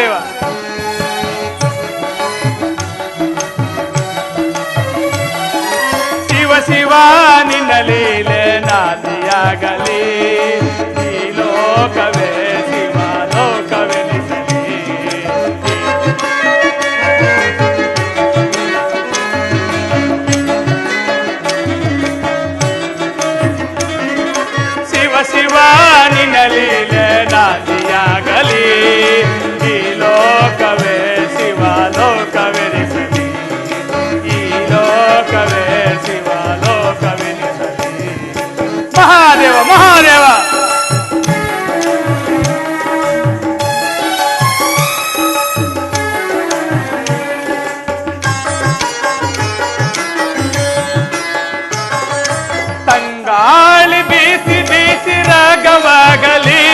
ಮಹಾದೇವ. ಶಿವ ಶಿವ ನಿನ್ನ ಲೀಲೆ ನಾದಿಯಾಗಲಿ, ಈ ಲೋಕವೇ ಶಿವ ಲೋಕವೆನಿಸಲಿ. ಶಿವ ಶಿವ ನಿನ್ನ ಲೀಲೆ ನಾದಿಯಾಗಲಿ, ಈ ಲೋಕವೇ ಶಿವ ಲೋಕವೆನಿಸಲಿ, ಈ ಲೋಕವೇ ಶಿವ ಲೋಕವೆನಿಸಲಿ. ಮಹಾದೇವ ಮಹಾದೇವ. ತಂಗಾಳಿ ಬೀಸಿ ಬೀಸಿ ರಾಗವಾಗಲಿ,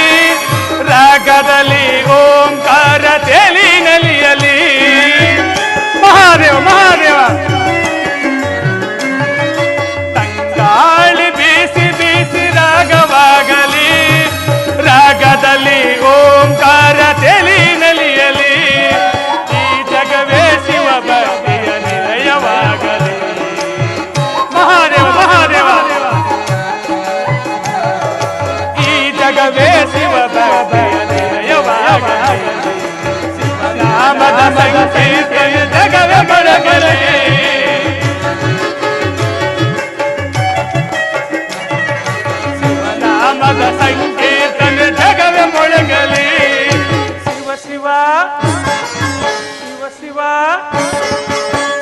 ರಾಗದಲ್ಲಿ ಓಂಕಾರ ತೇಲಿ ನಲಿಯಲಿ. ಮಹಾದೇವ ಮಹಾದೇವ. ತಂಗಾಳಿ ಬೀಸಿ ಬೀಸಿ ರಾಗವಾಗಲಿ, ರಾಗದಲ್ಲಿ ಓಂಕಾರ ತೇಲಿ ನಲಿಯಲಿ. ಈ ಜಗವೇ ಶಿವ ಭಕ್ತಿಯ ನಿಲಯವಾಗಲಿ. ಮಹಾದೇವ ಮಹಾದೇವ. ಈ ಜಗವೇ ಶಿವ ಭಕ್ತಿಯ ನಿಲಯವಾಗಲಿ. ಶಿವನಾಮದ ಸಂಕೀರ್ತನೆ ಜಗವೇ ಮೊಳಗಲಿ. ಶಿವನಾಮದ ಸಂಕೀರ್ತನೆ ಜಗವೇ ಮೊಳಗಲಿ. ಶಿವ ಶಿವ ಶಿವ ಶಿವ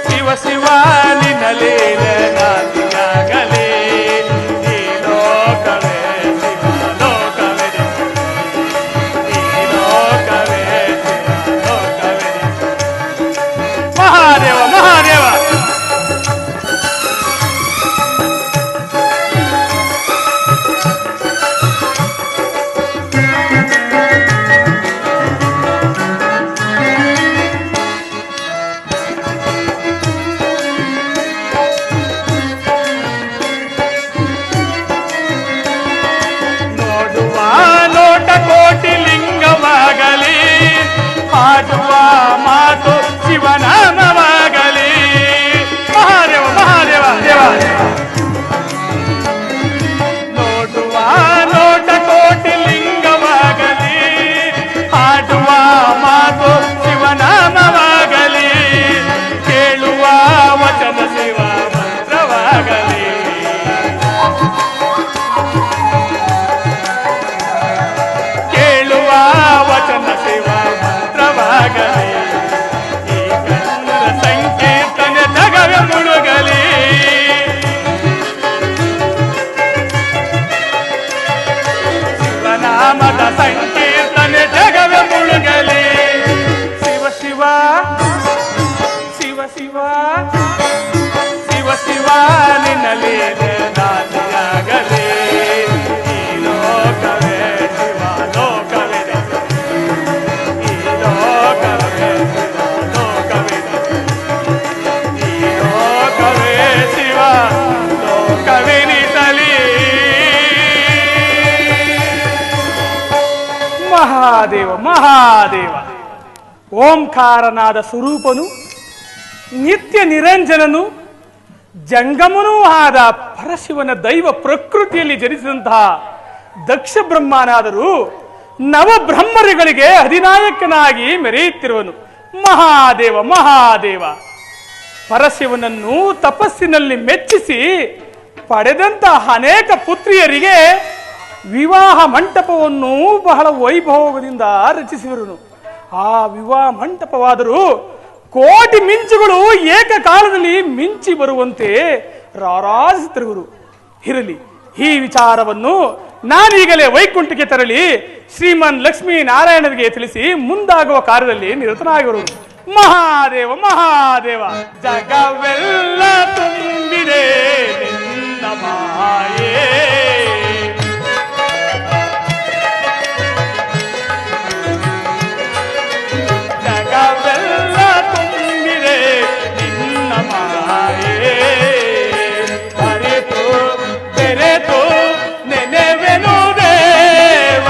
ಶಿವ ಶಿವ ನಿನ್ನ ಲೀಲೆ ನಾದಿಯಾಗಲಿ, ಈ ಲೋಕವೇ ಶಿವ ಲೋಕವೆನಿಸಲಿ, ಈ ಲೋಕವೇ ಶಿವ ಲೋಕವೆನಿಸಲಿ. ಮಹಾದೇವ ಮಹಾದೇವ. ನೋಡುವ ನೋಟ ಕೋಟಿ ಲಿಂಗವಾಗಲಿ, ಹಾಡುವ ಮಾತು ಶಿವನಾಮವಾಗಲಿ. ಮಹಾದೇವ ಮಹಾದೇವ ದೇವ. ನೋಡುವ ನೋಟ ಕೋಟಿ ಲಿಂಗವಾಗಲಿ, ಹಾಡುವ ಮಾತು ಶಿವನಾಮವಾಗಲಿ. ಕೇಳುವ ವಚನ ಶಿವ ಮಂತ್ರವಾಗಲಿ. ಕೇಳುವ ವಚನ ಶಿವ ಮಂತ್ರವಾಗಲಿ. ಈ ಕನ್ನಡ ಸಂಕೀರ್ತನೆ ಜಗವೇ ಮುಳುಗಲಿ. ಶಿವನಾಮದ ಸಂಕೀರ್ತನೆ ಜಗವೇ ಮುಳುಗಲಿ. ಶಿವ ಶಿವ ಶಿವ ಶಿವ ಶಿವ ಶಿವ ನಿನ್ನ ಲೀಲೆ ನಾದಿಯಾಗಲಿ, ಈ ಲೋಕವೇ ಶಿವ ಲೋಕವೆನಿಸಲಿ, ಈ ಲೋಕವೇ ಶಿವ ಲೋಕವೆನಿಸಲಿ, ಈ ಲೋಕವೇ ಶಿವ ಲೋಕವೆನಿಸಲಿ. ಮಹಾದೇವ ಮಹಾದೇವ. ಓಂಕಾರನಾದ ಸ್ವರೂಪನು, ನಿತ್ಯ ನಿರಂಜನನು, ಜಂಗಮನೂ ಆದ ಪರಶಿವನ ದೈವ ಪ್ರಕೃತಿಯಲ್ಲಿ ಜನಿಸಿದಂತಹ ದಕ್ಷ ಬ್ರಹ್ಮನಾದರೂ ನವಬ್ರಹ್ಮರುಗಳಿಗೆ ಅಧಿನಾಯಕನಾಗಿ ಮೆರೆಯುತ್ತಿರುವನು. ಮಹಾದೇವ ಮಹಾದೇವ. ಪರಶಿವನನ್ನು ತಪಸ್ಸಿನಲ್ಲಿ ಮೆಚ್ಚಿಸಿ ಪಡೆದಂತಹ ಅನೇಕ ಪುತ್ರಿಯರಿಗೆ ವಿವಾಹ ಮಂಟಪವನ್ನು ಬಹಳ ವೈಭವದಿಂದ ರಚಿಸಿರುವನು. ಆ ವಿವಾಹ ಮಂಟಪವಾದರೂ ಕೋಟಿ ಮಿಂಚುಗಳು ಏಕಕಾಲದಲ್ಲಿ ಮಿಂಚಿ ಬರುವಂತೆ ರಾರಾಜಿಸುತ್ತಿರುವರು. ಇರಲಿ, ಈ ವಿಚಾರವನ್ನು ನಾನೀಗಲೇ ವೈಕುಂಠಕ್ಕೆ ತೆರಳಿ ಶ್ರೀಮನ್ ಲಕ್ಷ್ಮೀ ನಾರಾಯಣರಿಗೆ ತಿಳಿಸಿ ಮುಂದಾಗುವ ಕಾರ್ಯದಲ್ಲಿ ನಿರತನಾಗಿರುವುದು. ಮಹಾದೇವ ಮಹಾದೇವ. ಜಗವೆಲ್ಲ ತುಂಬಿದೆ ನಿನ್ನ ಮಾಯೇ, ಜಗವೆಲ್ಲ ತುಂಬಿದೆ ನಿನ್ನ ಮಾಯೇ. ಅರಿತು ಬೆರೆತು ನೆನೆವೆನು ದೇವ,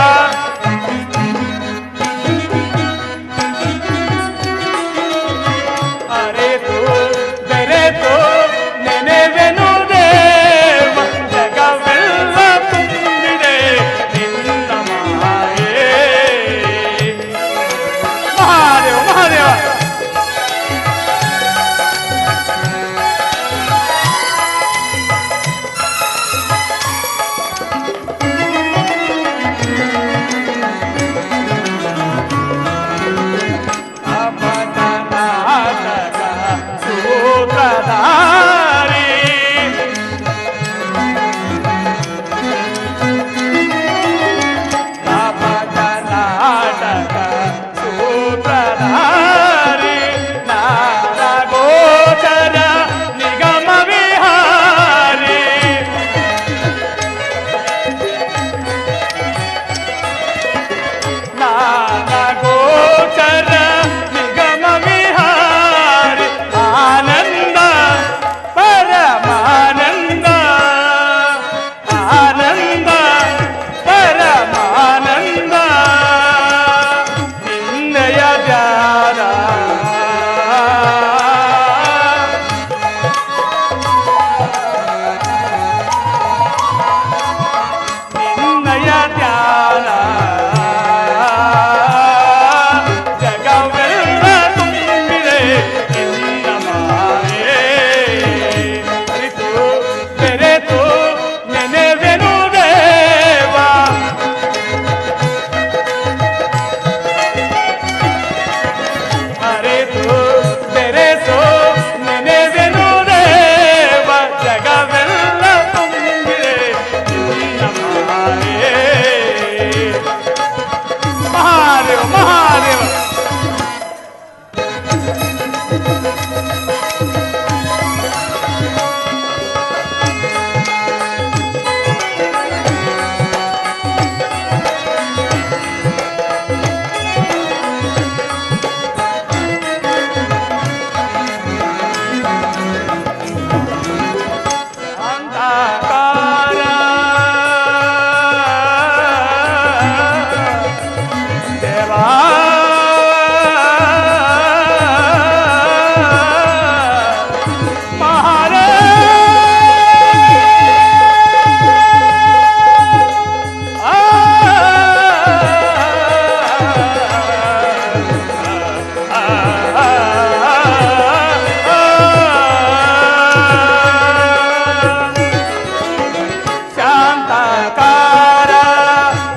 ಶಾಂತಕಾರ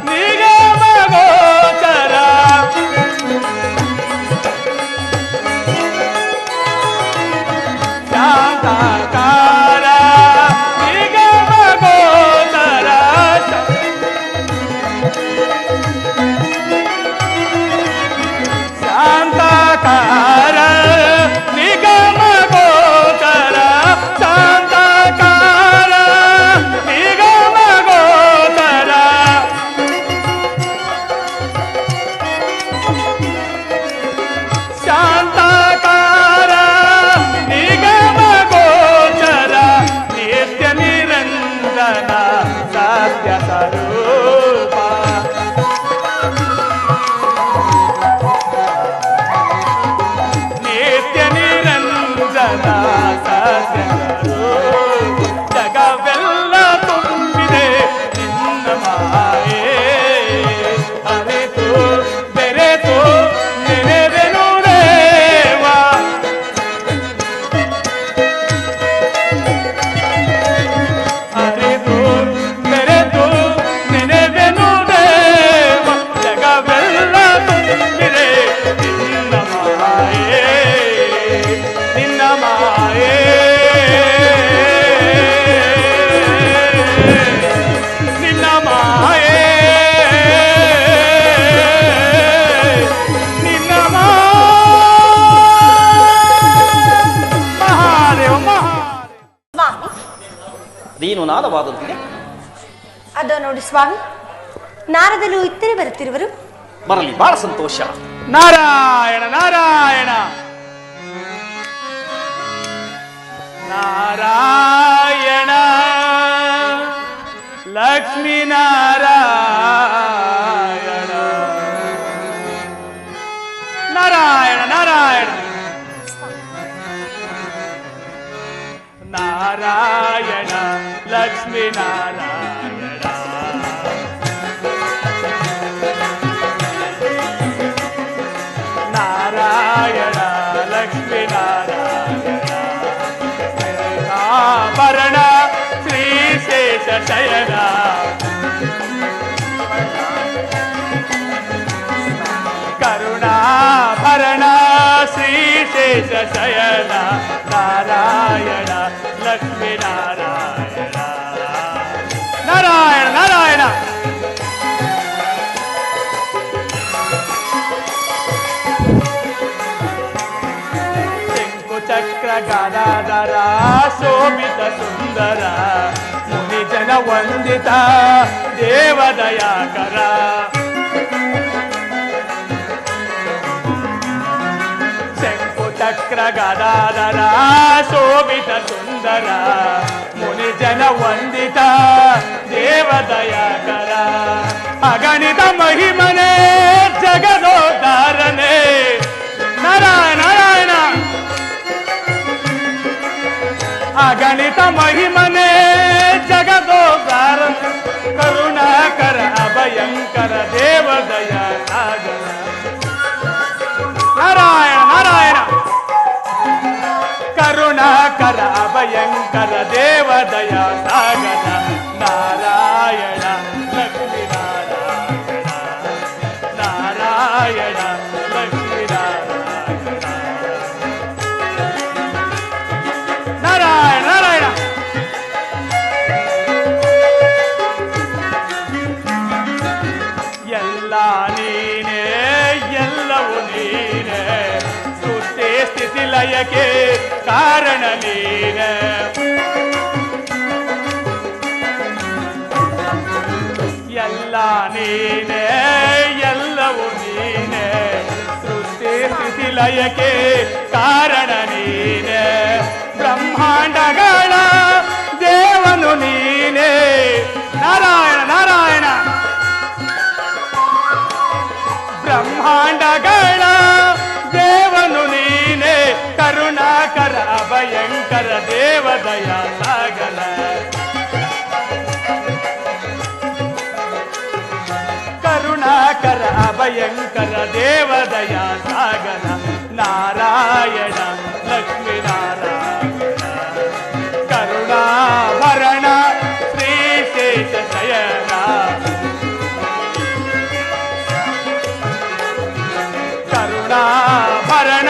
ನಿಗಮ ಗೋಚರ ಶಾಂತಕಾರ ನಿಗಮ ಗೋಚರ ಶಾಂತಕಾರ ನಿಗಮ ಗೋಚರ ಶಾಂತಕಾರ ನಿಗಮ ಗೋಚರ ಶಾಂತಕಾರ ನಿಗಮ ಗೋಚರ ನಿತ್ಯ ನಿರಂಜನ ಸತ್ಯ ಸ್ವರೂಪ ನಿತ್ಯ ನಿರಂಜನ ಸತ್ಯ ಸ್ವರೂಪ ಜಗವೆಲ್ಲ ತುಂಬಿದೆ ನಿನ್ನ ಮಾಯೆ ಅರಿತು ಬೆರೆತು ನೆನೆದೆನು ದೇವ ಅರಿತು ಬೆರೆತು ನೆನೆದೆನು ದೇವ ಜಗವೆಲ್ಲ ತುಂಬಿದೆ ನಿನ್ನ ಮಾಯೆ ನಿನ್ನ ಮಾಯೆ ನಿನ್ನ ಮಾಯೆ ನಿನ್ನ ಮಹಾದೇವ ಮಹಾದೇವ ಸ್ವಾಮಿ, ಅದೇನು ನಾದವಾದಂತಿದೆ. ಅದು ನೋಡಿ ಸ್ವಾಮಿ, ನಾರದಲು ಇತ್ತರೆ ಬರುತ್ತಿರುವರು. ಬರಲಿ, ಬಹಳ ಸಂತೋಷ. ನಾರಾಯಣ ನಾರಾಯಣ ನಾರಾಯಣ ಲಕ್ಷ್ಮೀ ನಾರಾಯಣ ನಾರಾಯಣ ನಾರಾಯಣ ನಾರಾಯಣ ಲಕ್ಷ್ಮೀ ನಾರಾಯಣ ನಾರಾಯಣ ಲಕ್ಷ್ಮೀ ನಾರಾಯಣ ಆಭರಣ ಶ್ರೀ ಶೇಷ ಶಯನ ಕರುಣಾಭರಣ ಶ್ರೀ ಶೇಷ ಶಯನ ನಾರಾಯಣ ಲಕ್ಷ್ಮೀ ನಾರಾಯಣ ನಾರಾಯಣ ನಾರಾಯಣ ಚಕ್ರ ಗದಾಧರ ಶೋಭಿತ ಸುಂದರ ಮುನಿಜನ ವಂದಿತ ದೇವದಯಾಕರ ಶಂಕು ಚಕ್ರ ಗದಾಧರ ಶೋಭಿತ ಸುಂದರ ಮುನಿಜನ ವಂದಿತ ದೇವದಯಾಕರ ಅಗಣಿತ ಮಹಿಮನೆ ಜಗದೋದ್ಧಾರನೆ ನಾರಾಯಣ ನಾರಾಯಣ ಅಗಣಿತ ಮಹಿಮನೆ ಜಗದೋದ್ಧಾರ ಕರುಣಾಕರ ಅಭಯಂಕರ ದೇವದಯ ಸಾಗರ ನಾರಾಯಣ ನಾರಾಯಣ ಕರುಣಾಕರ ಅಭಯಂಕರ ದೇವದಯ ಸಾಗರ ನಾರಾಯಣ ಲಕ್ಷ್ಮೀ ನಾರಾಯಣ ನಾರಾಯಣ ಲಕ್ಷ್ಮೀ ನಾರಾಯಣ ನಾರಾಯಣ ನಾರಾಯಣ ಎಲ್ಲ ನೀನೇ ಎಲ್ಲವೂ ನೀನೇ ಸೃಷ್ಟಿ ಸ್ಥಿತಿ ಲಯಕ್ಕೆ ಕಾರಣ ನೀನೇ ಎಲ್ಲ ನೀನೇ ಎಲ್ಲವೂ ನೀನೇ ಸೃಷ್ಟಿ ಸ್ಥಿತಿ ಲಯಕ್ಕೆ ಕಾರಣ ನೀನೇ ಬ್ರಹ್ಮಾಂಡಗಳ ದೇವನು ನೀನೇ ನಾರಾಯಣ ನಾರಾಯಣ ಬ್ರಹ್ಮಾಂಡಗಳ ದೇವನು ನೀನೇ ಕರುಣಾಕರ ಅಭಯಂಕರ ದೇವದಯ ಸಾಗರ ಕರುಣಾಕರ ಅಭಯಂಕರ ದೇವದಯ ನಾರಾಯಣ ಲಕ್ಷ್ಮೀನಾರಾಯಣ ಕರುಣಾಭರಣ ಶ್ರೀಶೇಷ ಶಯನ ಕರುಣಾಭರಣ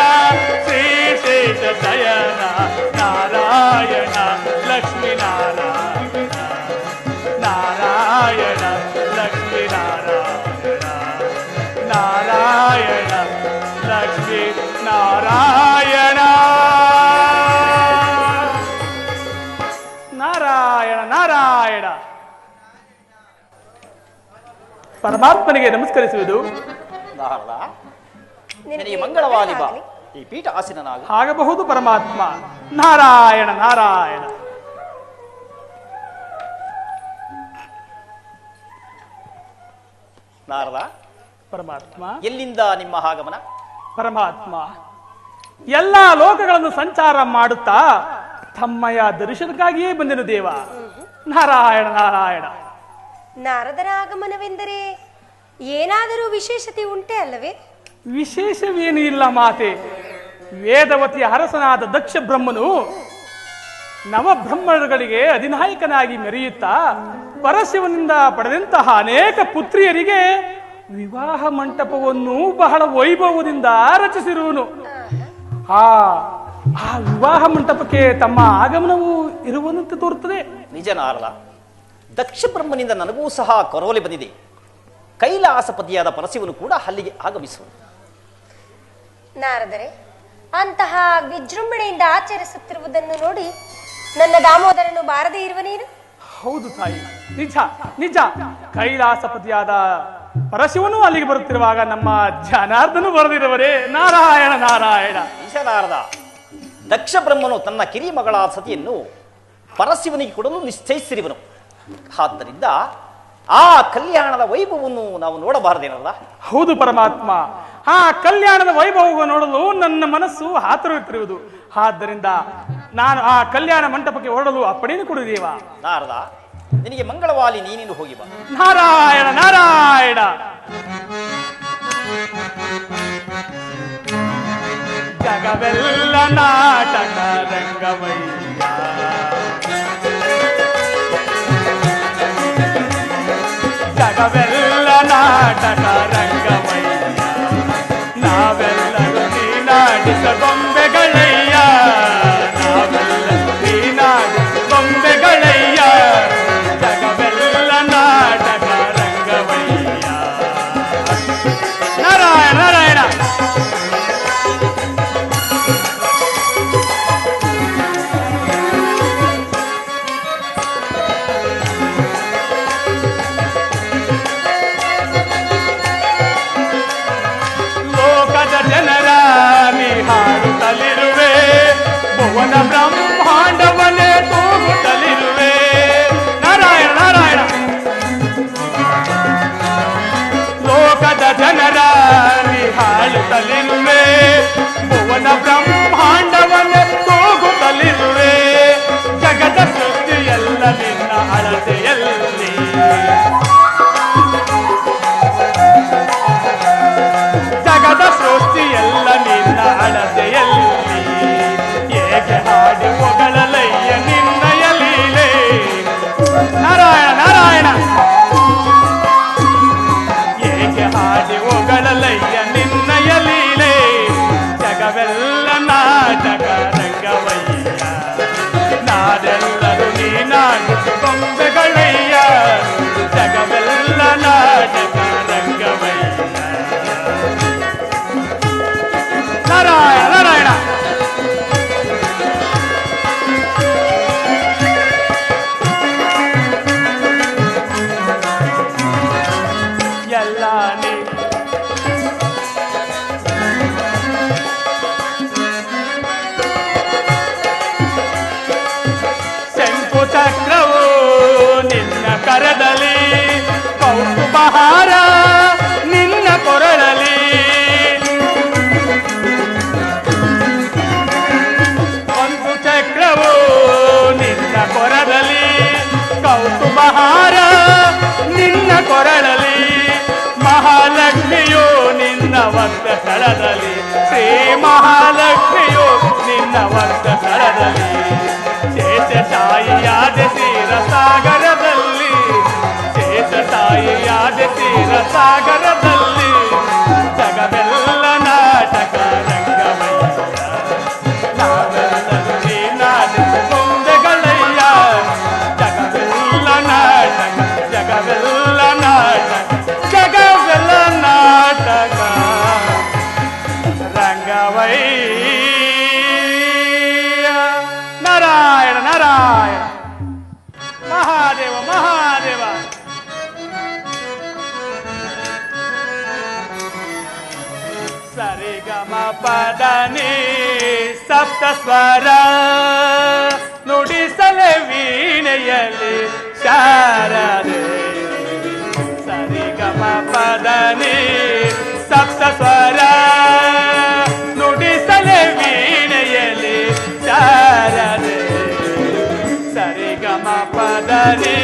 ಶ್ರೀಶೇಷ ಶಯನ ನಾರಾಯಣ ಲಕ್ಷ್ಮೀನಾರಾಯಣ ನಾರಾಯಣ ಲಕ್ಷ್ಮೀನಾರಾಯಣ ನಾರಾಯಣ ಲಕ್ಷ್ಮೀ ನಾರಾಯಣ ನಾರಾಯಣ ನಾರಾಯಣ ಪರಮಾತ್ಮನಿಗೆ ನಮಸ್ಕರಿಸುವುದು ನಾರದ ನಿನಗೆ ಮಂಗಳವಾಗಲಿ ಬಾ ಈ ಪೀಠ ಆಸೀನನಾಗು. ಆಗಬಹುದು ಪರಮಾತ್ಮ. ನಾರಾಯಣ ನಾರಾಯಣ. ನಾರದ ಪರಮಾತ್ಮ ಎಲ್ಲಿಂದ ನಿಮ್ಮ ಆಗಮನ? ಪರಮಾತ್ಮ ಎಲ್ಲ ಲೋಕಗಳನ್ನು ಸಂಚಾರ ಮಾಡುತ್ತಾ ತಮ್ಮಯ ದರ್ಶನಕ್ಕಾಗಿಯೇ ಬಂದೆನು ದೇವ. ನಾರಾಯಣ ನಾರಾಯಣ. ನಾರದರ ಆಗಮನವೆಂದರೆ ಏನಾದರೂ ವಿಶೇಷತೆ ಉಂಟೆ ಅಲ್ಲವೇ? ವಿಶೇಷವೇನು ಇಲ್ಲ ಮಾತೆ. ವೇದವತಿಯ ಅರಸನಾದ ದಕ್ಷ ಬ್ರಹ್ಮನು ನವಬ್ರಹ್ಮಗಳಿಗೆ ಅಧಿನಾಯಕನಾಗಿ ಮೆರೆಯುತ್ತಾ ಪರಶಿವನಿಂದ ಪಡೆದಂತಹ ಅನೇಕ ಪುತ್ರಿಯರಿಗೆ ವಿವಾಹ ಮಂಟಪವನ್ನು ಬಹಳ ವೈಭವದಿಂದ ರಚಿಸಿರುವನು. ಆ ವಿವಾಹ ಮಂಟಪಕ್ಕೆ ತಮ್ಮ ಆಗಮನವು ಇರುವಂತೆ ತೋರುತ್ತದೆ. ನಿಜ ನಾರದ, ದಕ್ಷ ಬ್ರಹ್ಮನಿಂದ ನನಗೂ ಸಹ ಕೊರವಲೆ ಬಂದಿದೆ. ಕೈಲಾಸಪತಿಯಾದ ಪರಶಿವನು ಕೂಡ ಅಲ್ಲಿಗೆ ಆಗಮಿಸುವನು. ನಾರದರೆ, ಅಂತಹ ವಿಜೃಂಭಣೆಯಿಂದ ಆಚರಿಸುತ್ತಿರುವುದನ್ನು ನೋಡಿ ನನ್ನ ದಾಮೋದರನು ಬಾರದೇ ಇರುವ ನೀನು? ಹೌದು ತಾಯಿ, ನಿಜ ನಿಜ. ಕೈಲಾಸಪತಿಯಾದ ಪರಶಿವನು ಅಲ್ಲಿಗೆ ಬರುತ್ತಿರುವಾಗ ನಮ್ಮ ಜನಾರ್ದನು ಬರೆದಿರುವರೇ. ನಾರಾಯಣ ನಾರಾಯಣ. ನಿಜ ನಾರದ, ದಕ್ಷ ಬ್ರಹ್ಮನು ತನ್ನ ಕಿರಿ ಮಗಳ ಸತಿಯನ್ನು ಪರಶಿವನಿಗೆ ಕೊಡಲು ನಿಶ್ಚಯಿಸಿರುವನು. ಆದ್ದರಿಂದ ಆ ಕಲ್ಯಾಣದ ವೈಭವವನ್ನು ನಾವು ನೋಡಬಾರದೇನಲ್ಲ? ಹೌದು ಪರಮಾತ್ಮ, ಆ ಕಲ್ಯಾಣದ ವೈಭವ ನೋಡಲು ನನ್ನ ಮನಸ್ಸು ಆತುರವಿರುವುದು. ಆದ್ದರಿಂದ ನಾನು ಆ ಕಲ್ಯಾಣ ಮಂಟಪಕ್ಕೆ ಹೊರಡಲು ಅಪ್ಪಣೆಯನ್ನು ಕೊಡುದೇವ. ನಾರದ, ನಿನಗೆ ಮಂಗಳವಾಲಿ, ನೀನಿನ್ನು ಹೋಗಿ ಬಾ. ನಾರಾಯಣ ನಾರಾಯಣ. ಜಗವೆಲ್ಲ ನಾಟಕ ರಂಗವಯ್ಯ, ಜಗವೆಲ್ಲ ನಾಟಕ ರಂಗವಯ್ಯ, ನಾವೆಲ್ಲರೂ ನೀನಾಡಿಸ ಗೊಂಬೆಗಳಯ್ಯ, ನಾವೆಲ್ಲರೂ ನೀನಾಡಿಸ ಗೊಂಬೆಗಳಯ್ಯ, ಜಗವೆಲ್ಲ ನಾಟಕ ರಂಗವಯ್ಯ. ನಾರಾಯಣ ನಾರಾಯಣ. ಜನರ ಹಾಡುತ್ತಲಿರುವೆ, ಭುವನ ಬ್ರಹ್ಮಾಂಡವನ್ನೇ ತೂಗುತ್ತಲಿರುವೆ. ನಾರಾಯಣ ನಾರಾಯಣ. ಲೋಕದ ಜನರ ಹಾಡುತ್ತಲಿರುವೆ, ಭುವನ ಬ್ರಹ್ಮಾಂಡವನ್ನೇ ತೂಗುತ್ತಲಿರುವೆ. ಜಗದ ಸೃಷ್ಟಿಯೆಲ್ಲ ನಿನ್ನ ಅಳತೆಯಲ್ಲಿ, ಜಗದ ಸೃಷ್ಟಿಯೆಲ್ಲ ನಿನ್ನ ಅಳತೆಯಲ್ಲಿ. ಏಕೆ ಹಾಡಿ ಹೊಗಳಲಯ್ಯ ನಿನ್ನಯ ಲೀಲೆ. ನಾರಾಯಣ ನಾರಾಯಣ. ಏಕೆ ಹಾಡಿ ಹೊಗಳಲಯ್ಯ ನಿನ್ನಯ ಲೀಲೆ. ಜಗವೆಲ್ಲ ನಾಟಕ ರಂಗವಯ್ಯ, ನಾನೆಲ್ಲರೂ ನೀನಾಡಿಸು ಗೊಂಬೆಗಳಯ್ಯ, ಜಗವೆಲ್ಲ ನಾಟಕ ರಂಗವಯ್ಯ. ನಾರಾಯಣ ನಾರಾಯಣ. ಎಲ್ಲ ಶಂಕು ಚಕ್ರವು ನಿನ್ನ ಕರದಲ್ಲಿ, ಕೌಸ್ತುಭಹಾರ ನಿನ್ನ ಕೊರಳಲಿ. ಸ್ಥಳದಲ್ಲಿ ಶ್ರೀ ಮಹಾಲಕ್ಷ್ಮಿಯು ನಿನ್ನ ವಕ್ಷ ಸ್ಥಳದಲ್ಲಿ ಶೇಷಶಾಯಿಯಾದ ಕ್ಷೀರಸಾಗರದಲ್ಲಿ ಶೇಷಶಾಯಿಯಾದ ಕ್ಷೀರಸಾಗರದಲ್ಲಿ ಜಗವೆಲ್ಲ ನಾಟಕ ರಂಗಮಯ್ಯ ನಾವೆಲ್ಲರೂ ನಾಡಿನ ಗೊಂಬೆಗಳಯ್ಯ ಜಗವೆಲ್ಲ ನಾಟಕ ಜಗವೆಲ್ಲ ನಾಟಕ ಜಗವೆಲ್ಲ ನಾಟಕ ರಂಗವಯ್ಯ ನಾರಾಯಣ ನಾರಾಯಣ ಮಹಾದೇವ ಮಹಾದೇವ ಸರಿಗಮ ಪದನಿ ಸಪ್ತ ಸ್ವರ ನುಡಿಸಲೆ ವೀಣೆಯಲ್ಲಿ ಶಾರದೆ ಸರಿಗಮ ಪದನಿ ಸಪ್ತ ಸ್ವರ ನುಡಿಸಲೆ ವೀಣೆಯಲ್ಲಿ ಶಾರದೆ ಸರಿಗಮ ಪದನಿ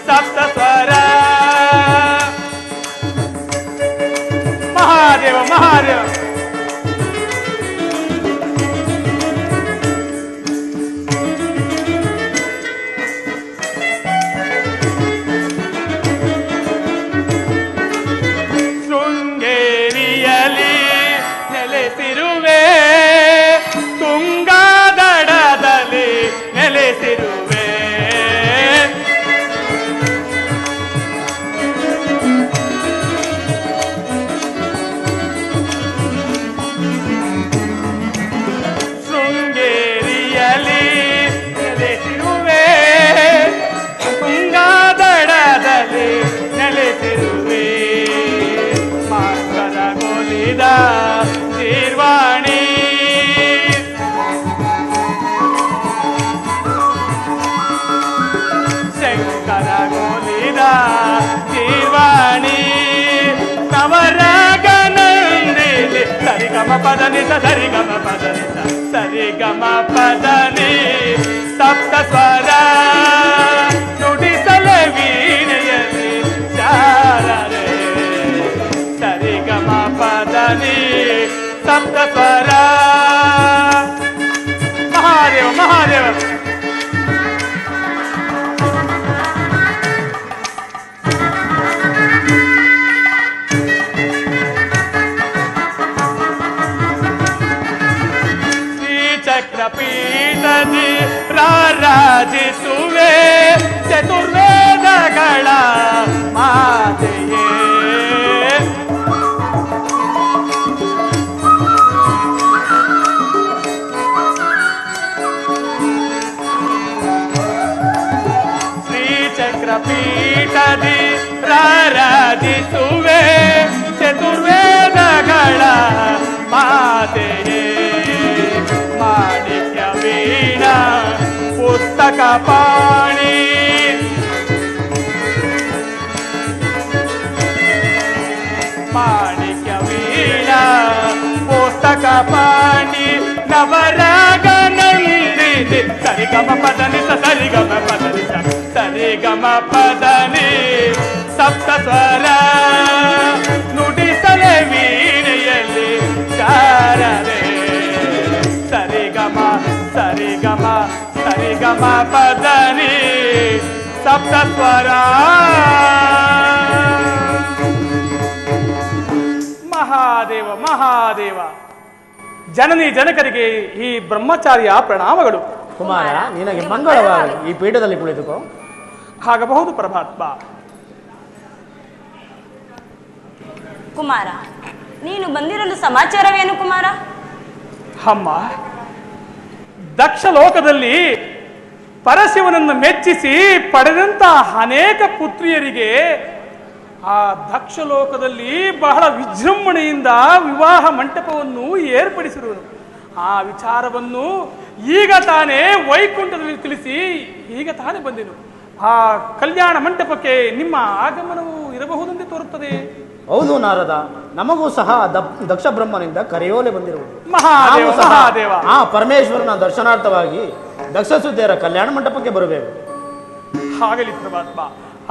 ಸಪ್ತ ಸ್ವರ ಮಹಾದೇವ ಮಹಾದೇವ ಶೃಂಗೇರಿಯಲಿ ನೆಲೆಸಿರುವೆ ತುಂಗಾದಡದಲ್ಲಿ ನೆಲೆಸಿರುವೆ ಶೃಂಗೇರಿಯಲಿ ನೆಲೆಸಿರುವೆ ತುಂಗಾದಡದಲ್ಲಿ ನೆಲೆಸಿರುವೆ ಮಾಕರಗೊಲಿದ ತೀರ್ವಾಣಿ ಶಂಕರಗೊಲಿದ ತೀರ್ವಾಣಿ ನವರಾಗನಂದಿಲಿ ಸರಿಗಮ ಪದನಿಸ ಸರಿಗಮ ಪದನಿಸ ಸರಿಗಮ ಪದನಿ ಸಪ್ತ ಸ್ವರ ನುಡಿಸಲೆ ವೀಣೆಯಲ್ಲಿ ಶಾರದೆ ಸರಿಗಮ ಪದನಿ ಸಪ್ತ ಸ್ವರ ಮಹಾದೇವ ಮಹಾದೇವ ಚಕ್ರಪೀಠದಿ ರಾರಾಜಿಸುವೆ ಚತುರ್ವೇದಗಳ ಮಾತೆಯೇ ಶ್ರೀ ಚಕ್ರಪೀಠದಿ ರಾರಾಜಿಸುವೆ ಚತುರ್ವೇದಗಳ ಮಾತೆಯೇ ಮಾಣಿಕ್ಯ ವೀಣ ಪುಸ್ತಕ ಪಾಣಿ ಮಾಣಿಕ್ಯ ವೀಣ ಪುಸ್ತಕ ಪಾಣಿ ನವರಾಗನಂದಿನಿ ಸರಿಗಮ ಪದನಿ ಸರಿಗಮ ಪದನಿ ಸರಿಗಮ ಪದನಿ ಸಪ್ತ ಸ್ವರ ನುಡಿಸಲೆ ವೀಣೆಯಲ್ಲಿ ಶಾರದೆ ಸರಿಗಮ ಸರಿಗಮ ಸರಿಗಮ ಪದನಿ ಸಪ್ತ ಸ್ವರ ಮಹಾದೇವ ಮಹಾದೇವ ಜನನಿ ಜನಕರಿಗೆ ಈ ಬ್ರಹ್ಮಚಾರಿಯ ಪ್ರಣಾಮಗಳು. ಕುಮಾರ ನಿನಗೆ ಮಂಗಳವಾಗಲಿ. ಈ ಪೀಠದಲ್ಲಿ ಕುಳಿತುಕೋ. ಆಗಬಹುದು ಪರಮಾತ್ಮ. ಕುಮಾರ, ನೀನು ಬಂದಿರಲು ಸಮಾಚಾರವೇನು ಕುಮಾರ? ಅಮ್ಮ, ದಕ್ಷ ಲೋಕದಲ್ಲಿ ಪರಶಿವನನ್ನು ಮೆಚ್ಚಿಸಿ ಪಡೆದಂತ ಅನೇಕ ಪುತ್ರಿಯರಿಗೆ ಆ ದಕ್ಷ ಲೋಕದಲ್ಲಿ ಬಹಳ ವಿಜೃಂಭಣೆಯಿಂದ ವಿವಾಹ ಮಂಟಪವನ್ನು ಏರ್ಪಡಿಸಿರುವನು. ಆ ವಿಚಾರವನ್ನು ಈಗ ತಾನೇ ವೈಕುಂಠದಲ್ಲಿ ತಿಳಿಸಿ ಈಗ ತಾನೇ ಬಂದೆನು. ಆ ಕಲ್ಯಾಣ ಮಂಟಪಕ್ಕೆ ನಿಮ್ಮ ಆಗಮನವು ಇರಬಹುದೆಂದು ತೋರುತ್ತದೆ. ಹೌದು ನಾರದ, ನಮಗೂ ಸಹ ದಕ್ಷ ಬ್ರಹ್ಮನಿಂದ ಕರೆಯೋಲೆ ಬಂದಿರುವುದು. ಮಹಾದೇವ ನಾವು ಸಹ ಮಹಾದೇವ ಆ ಪರಮೇಶ್ವರನ ದರ್ಶನಾರ್ಥವಾಗಿ ದಕ್ಷ ಸುದ್ದಿಯರ ಕಲ್ಯಾಣ ಮಂಟಪಕ್ಕೆ ಬರಬೇಕು. ಆಗಲಿ ಪರಮಾತ್ಮ.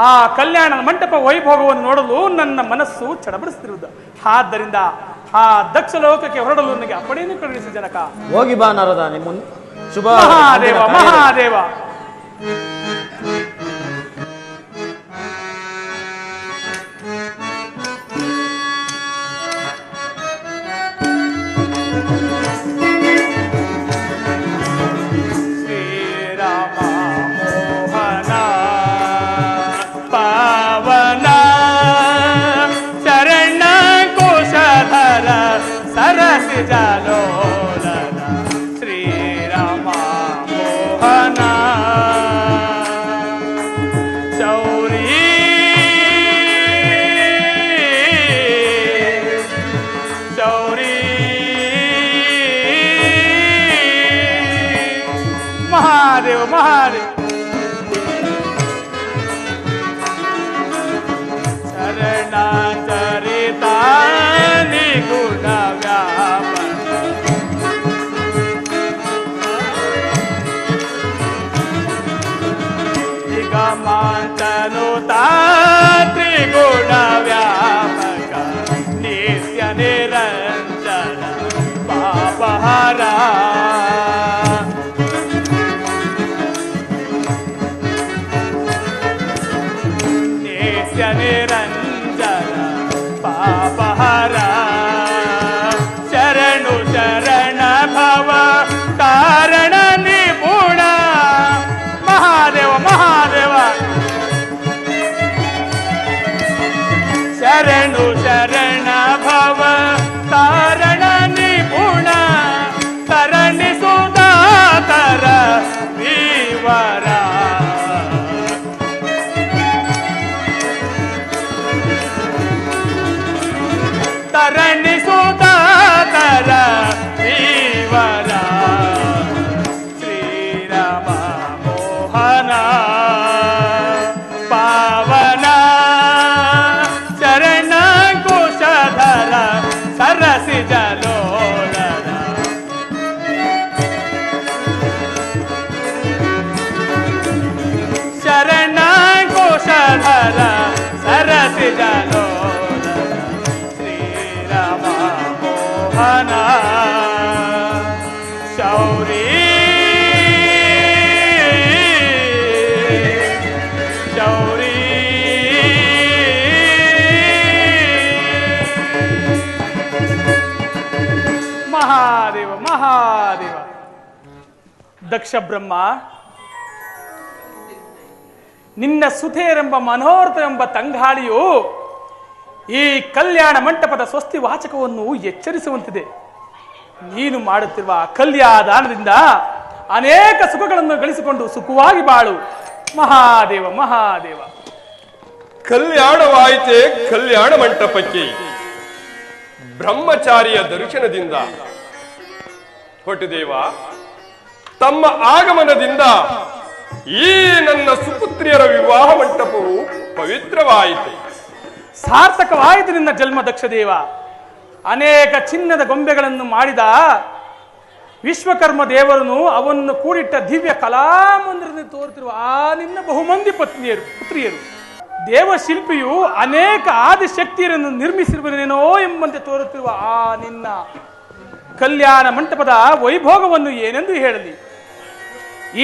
ಆ ಕಲ್ಯಾಣದ ಮಂಟಪ ವೈಭೋಗವನ್ನು ನೋಡಲು ನನ್ನ ಮನಸ್ಸು ಚಡಬಡಿಸುತ್ತಿರುವುದು. ಆದ್ದರಿಂದ ಆ ದಕ್ಷ ಲೋಕಕ್ಕೆ ಹೊರಡಲು ನನಗೆ ಅಪ್ಪಣೆಯನ್ನು ಕಳುಹಿಸು ಜನಕ. ಹೋಗಿ ಬಾ ನಾರದ, ನಿಮ್ಮ ಶುಭ ಮಹಾದೇವ ಮಹಾದೇವ. ಜಲೋಲನ ಶ್ರೀರಾಮ ಮೋಹನ ಶೌರಿ ಶೌರಿ ಮಹಾದೇವ ಮಹಾದೇವ ಶರಣಾಚರಿತಾ ನಿಗುಣ ಮಾಂತನುತಾ ತ್ರಿಗುಣ ವ್ಯಾಪಕ ನಿತ್ಯ ನಿರಂಜನ ಪಾಪಹಾರ ನಿತ್ಯ ನಿರಂಜನ ಪಾಪಹಾರ ಶರಣು ಶರಣ ಭವ ಕಾರಣ ನಿಪುಣ ಮಹಾದೇವ ಮಹಾದೇವ ಶರಣು ಶರಣ ಭವ ಕಾರಣ ನಿಪುಣ ತರಣಿಸುದಾತರ ವೀವರ ತರಣಿಸುದಾತರ ವೀವರ ಶ್ರೀರಾಮ ಮೋಹನ ಪಾವನ ಶರಣ ಕುಶಧರ ಸರಸಿ ಜಲೋಲನ ಶರಣ ಕುಶಧರ ಸರಸಿ ಜಲೋಲನ ಶ್ರೀರಾಮ ಮೋಹನ ಶೌರಿ ಶೌರಿ ಮಹಾದೇವ ಮಹಾದೇವ. ದಕ್ಷ ಬ್ರಹ್ಮ, ನಿನ್ನ ಸುಧೇರೆಂಬ ಮನೋಹರತೆಂಬ ತಂಗಾಳಿಯು ಈ ಕಲ್ಯಾಣ ಮಂಟಪದ ಸ್ವಸ್ತಿ ವಾಚಕವನ್ನು ಎಚ್ಚರಿಸುವಂತಿದೆ. ನೀನು ಮಾಡುತ್ತಿರುವ ಕಲ್ಯಾದಾನದಿಂದ ಅನೇಕ ಸುಖಗಳನ್ನು ಗಳಿಸಿಕೊಂಡು ಸುಖವಾಗಿ ಬಾಳು. ಮಹಾದೇವ ಮಹಾದೇವ. ಕಲ್ಯಾಣವಾಯಿತೆ ಕಲ್ಯಾಣ ಮಂಟಪಕ್ಕೆ ಬ್ರಹ್ಮಚಾರಿಯ ದರ್ಶನದಿಂದ. ಹೊಟ್ಟದೇವ, ತಮ್ಮ ಆಗಮನದಿಂದ ಈ ನನ್ನ ಸುಪುತ್ರಿಯರ ವಿವಾಹ ಮಂಟಪವು ಪವಿತ್ರವಾಯಿತು. ಸಾರ್ಥಕವಾಯಿತು ನಿನ್ನ ಜನ್ಮ ದಕ್ಷದೇವ. ಅನೇಕ ಚಿನ್ನದ ಗೊಂಬೆಗಳನ್ನು ಮಾಡಿದ ವಿಶ್ವಕರ್ಮ ದೇವರನು ಅವನ್ನು ಕೂಡಿಟ್ಟ ದಿವ್ಯ ಕಲಾಮಂದಿರದಲ್ಲಿ ತೋರುತ್ತಿರುವ ಆ ನಿನ್ನ ಬಹುಮಂದಿ ಪುತ್ರಿಯರು. ದೇವಶಿಲ್ಪಿಯು ಅನೇಕ ಆದಿಶಕ್ತಿಯರನ್ನು ನಿರ್ಮಿಸಿರುವನೇನೋ ಎಂಬಂತೆ ತೋರುತ್ತಿರುವ ಆ ನಿನ್ನ ಕಲ್ಯಾಣ ಮಂಟಪದ ವೈಭೋಗವನ್ನು ಏನೆಂದು ಹೇಳಲಿ.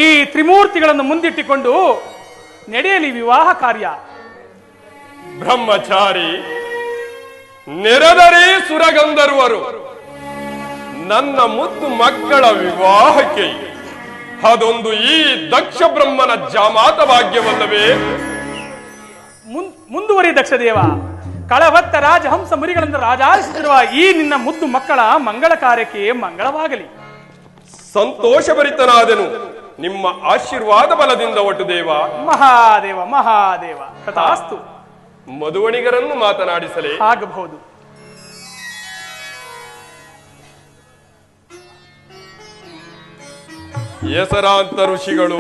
ಈ ತ್ರಿಮೂರ್ತಿಗಳನ್ನು ಮುಂದಿಟ್ಟುಕೊಂಡು ನಡೆಯಲಿ ವಿವಾಹ ಕಾರ್ಯ. ಬ್ರಹ್ಮಚಾರಿ, ನೆರೆದರೆ ಸುರಗಂಧರ್ವರು ನನ್ನ ಮುದ್ದು ಮಕ್ಕಳ ವಿವಾಹಕ್ಕೆ ಅದೊಂದು ಈ ದಕ್ಷ ಬ್ರಹ್ಮನ ಜಾಮಾತ ಭಾಗ್ಯವಲ್ಲವೇ? ಮುಂದುವರಿ ದಕ್ಷದೇವ. ಕಳವತ್ತ ರಾಜಹಂಸ ಮುರಿಗಳಿಂದ ರಾಜಾರಿಸುತ್ತಿರುವ ಈ ನಿನ್ನ ಮುದ್ದು ಮಕ್ಕಳ ಮಂಗಳ ಕಾರ್ಯಕ್ಕೆ ಮಂಗಳವಾಗಲಿ. ಸಂತೋಷಭರಿತನಾದೆನು ನಿಮ್ಮ ಆಶೀರ್ವಾದ ಬಲದಿಂದ ಒಟ್ಟುದೇವ. ಮಹಾದೇವ ಮಹಾದೇವ. ತಥಾಸ್ತು. ಮಧುವಣಿಗರನ್ನು ಮಾತನಾಡಿಸಲೇ? ಆಗಬಹುದು. ಹೆಸರಾಂತ ಋಷಿಗಳು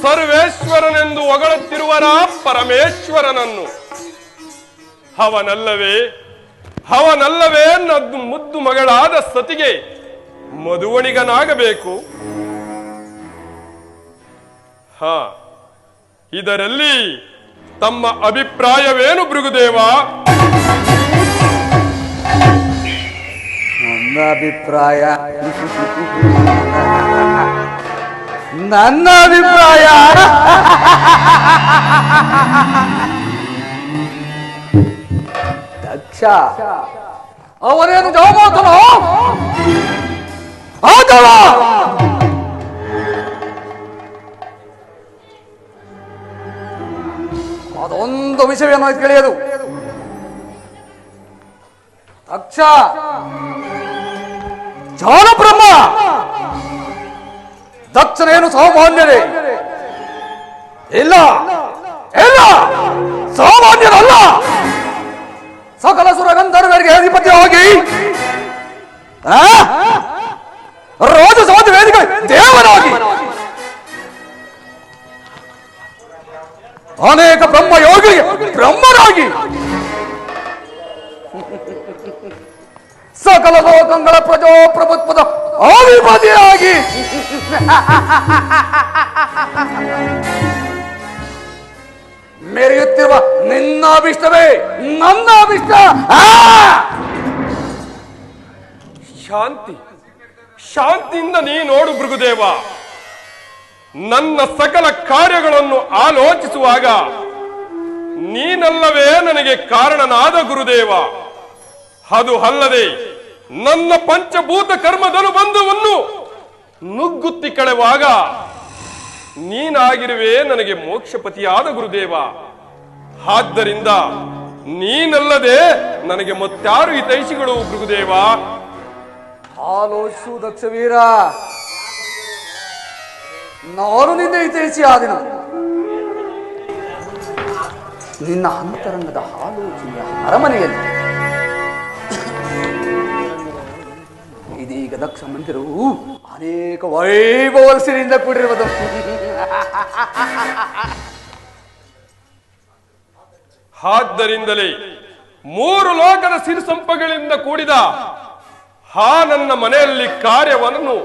ಸರ್ವೇಶ್ವರನೆಂದು ಹೊಗಳುತ್ತಿರುವರ ಪರಮೇಶ್ವರನನ್ನು ಅವನಲ್ಲವೇ ನದ್ದು ಮುದ್ದು ಮಗಳಾದ ಸತಿಗೆ ಮಧುವಣಿಗನಾಗಬೇಕು. ಇದರಲ್ಲಿ ತಮ್ಮ ಅಭಿಪ್ರಾಯವೇನು ಭೃಗುದೇವ? ನನ್ನ ಅಭಿಪ್ರಾಯ ನನ್ನ ಅಭಿಪ್ರಾಯ ದಕ್ಷ ಅವನೇನು ಜಾಮಾತನೋ ಅಥವಾ ಅದೊಂದು ವಿಷಯವನ್ನು ತಿಳಿಯದು. ದಕ್ಷ ಜಾನಬ್ರಹ್ಮ ದಕ್ಷನೇನು ಸಾಮಾನ್ಯರೇ? ಇಲ್ಲ ಇಲ್ಲ, ಸಾಮಾನ್ಯರಲ್ಲ. ಸಕಲ ಸುರಗಂಧರ್ವರಿಗೆ ಅಧಿಪತಿಯಾಗಿ ರಾಜಸಮಾಜ ವೇದಿಕೆ ದೇವರಾಗಿ ಅನೇಕ ಬ್ರಹ್ಮಯೋಗಿಗೆ ಬ್ರಹ್ಮರಾಗಿ ಸಕಲ ಲೋಕಗಳ ಪ್ರಜಾಪ್ರಭುತ್ವದ ಅಧಿಪತಿಯಾಗಿ ಮೆರೆಯುತ್ತಿರುವ ನಿನ್ನ ಅಭಿಷ್ಟವೇ ನನ್ನ ಅಭಿಷ್ಟ. ಶಾಂತಿ ಶಾಂತಿಯಿಂದ ನೀ ನೋಡು ಭೃಗುದೇವ. ನನ್ನ ಸಕಲ ಕಾರ್ಯಗಳನ್ನು ಆಲೋಚಿಸುವಾಗ ನೀನಲ್ಲವೇ ನನಗೆ ಕಾರಣನಾದ ಗುರುದೇವ. ಅದು ಅಲ್ಲದೆ ನನ್ನ ಪಂಚಭೂತ ಕರ್ಮದಲು ಬಂಧುವನ್ನು ನುಗ್ಗುತ್ತಿ ಕಳೆವಾಗ ನೀನಾಗಿರುವೆ ನನಗೆ ಮೋಕ್ಷಪತಿಯಾದ ಗುರುದೇವ. ಆದ್ದರಿಂದ ನೀನಲ್ಲದೆ ನನಗೆ ಮತ್ತಾರು ಹಿತೈಷಿಗಳು ಭೃಗುದೇವ. ಆಲೋಚಿಸು ದಕ್ಷವೀರ, ನಾನು ನಿನ್ನ ಹಿತೈಷಿ ಆದಿನ. ನಿನ್ನ ಅಂತರಂಗದ ಆಲೋಚನೆಯ ಅರಮನೆಯಲ್ಲಿ ಇದೀಗ ದಕ್ಷ ಮಂದಿರವು ಅನೇಕ ವೈಭವಸಿನಿಂದ ಕೂಡಿರುವುದು. ಆದ್ದರಿಂದಲೇ 3 ಲೋಕದ ಸಿರಿ ಸಂಪಗಳಿಂದ ಕೂಡಿದ ಆ ನನ್ನ ಮನೆಯಲ್ಲಿ ಕಾರ್ಯವನ್ನು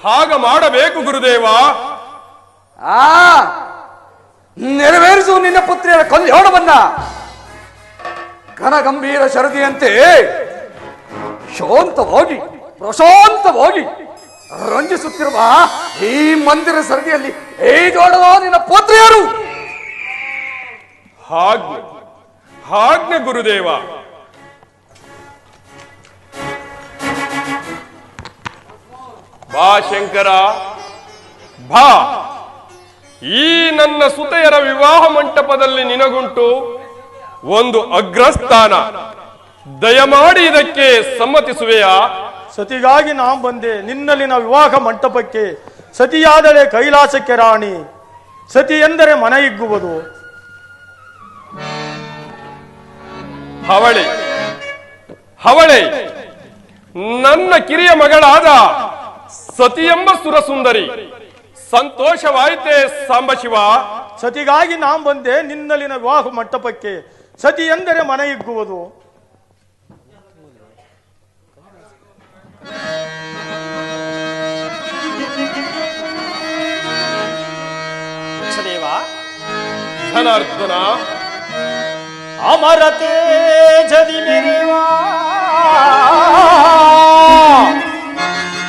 ಹಾಗ ಮಾಡಬೇಕು ಗುರುದೇವ. ನೆರವೇರಿಸು ನಿನ್ನ ಪುತ್ರಿಯರ ಕಲ್ಯಾಣವನ್ನ. ಘನ ಗಂಭೀರ ಶರದಿಯಂತೆ ಶಾಂತವಾಗಿ ಪ್ರಶಾಂತವಾಗಿ ರಂಜಿಸುತ್ತಿರುವ ಈ ಮಂದಿರ ಸರದಿಯಲ್ಲಿ ಈಜೋಡುವ ನಿನ್ನ ಪುತ್ರಿಯರು. ಆಜ್ಞೆ ಗುರುದೇವ. ಬಾ ಶಂಕರ ಬಾ. ಈ ನನ್ನ ಸುತೆಯರ ವಿವಾಹ ಮಂಟಪದಲ್ಲಿ ನಿನಗುಂಟು ಒಂದು ಅಗ್ರಸ್ಥಾನ. ದಯಮಾಡಿ ಇದಕ್ಕೆ ಸಮ್ಮತಿಸುವೆಯಾ? ಸತಿಗಾಗಿ ನಾ ಬಂದೆ ನಿನ್ನಲ್ಲಿನ ವಿವಾಹ ಮಂಟಪಕ್ಕೆ. ಸತಿಯಾದಳೆ ಕೈಲಾಸಕ್ಕೆ ರಾಣಿ. ಸತಿ ಎಂದರೆ ಮನ ಹಿಗ್ಗುವುದು. ಹವಳೆ ನನ್ನ ಕಿರಿಯ ಮಗಳಾದ ಸತಿ ಎಂಬ ಸುರಸುಂದರಿ. ಸಂತೋಷವಾಯಿತೆ ಸಾಂಬಶಿವ. ಸತಿಗಾಗಿ ನಾ ಬಂದೆ ನಿನ್ನಲ್ಲಿನ ವಿವಾಹ ಮಂಟಪಕ್ಕೆ. ಸತಿ ಎಂದರೆ ಮನ ಹಿಗ್ಗುವುದು. ಧನಾರ್ದನ ಅಮರ ತೇಜದಿ ಮೆರೆವಾ